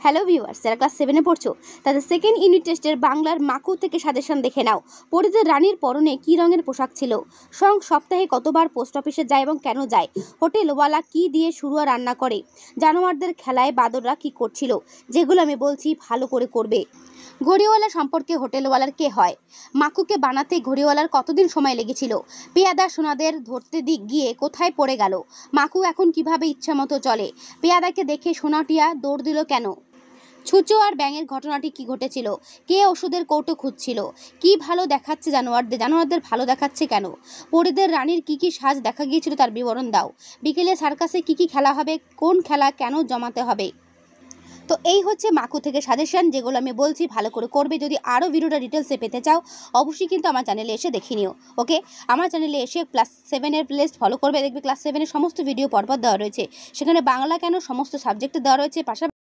Hello viewers, যারা class 7-এ পড়ছো তাদের সেকেন্ড ইউনিট টেস্টের বাংলার মাকু থেকে সাজেশন দেখে নাও। পরিদের রানীর পরনে কী রঙের পোশাক ছিল? সপ্তাহে কতবার পোস্ট অফিসে যায় এবং কেন যায়? হোটেলওয়ালা কী দিয়ে শুরুয়া রান্না করে? জানোয়ারদের খেলায় বাদররা কী করছিল? যেগুলো আমি বলছি ভালো করে করবে। ঘড়িওয়ালা সম্পর্কে হোটেলওয়ালার কে হয়? মাকুকে বানাতে ঘড়িওয়ালার কতদিন সময় লেগেছিল? পেয়াদা সোনাদের ধরতে গিয়ে কোথায় পড়ে গেল? মাকু এখন কিভাবে ইচ্ছামতো চলে? পেয়াদাকে দেখে সোনাটিয়া দৌড় দিল কেন? ছুঁচো আর ব্যাঙের ঘটনাটি কি ঘটেছিল? কে ওষুধের কৌটো খুঁজছিল? কি ভালো দেখাচ্ছে জানোয়ারদের ভালো দেখাচ্ছে কেন? পরিদের রানীর কি কি সাজ দেখা গিয়েছিল তার বিবরণ দাও। বিকেলে সার্কাসে কি কি খেলা হবে? কোন খেলা কেন জমাতে হবে? তো এই হচ্ছে মাকু থেকে সাজেশন, যেগুলো আমি বলছি ভালো করে করবে। যদি আরও ভিডিওটা ডিটেলসে পেতে চাও অবশ্যই কিন্তু আমার চ্যানেলে এসে দেখে নিও। ওকে, আমার চ্যানেলে এসে ক্লাস 7-এর প্লেলিস্ট ফলো করবে, দেখবে ক্লাস 7-এর সমস্ত ভিডিও পরপর দেওয়া রয়েছে। সেখানে বাংলা কেন সমস্ত সাবজেক্টে দেওয়া রয়েছে, পাশাপাশি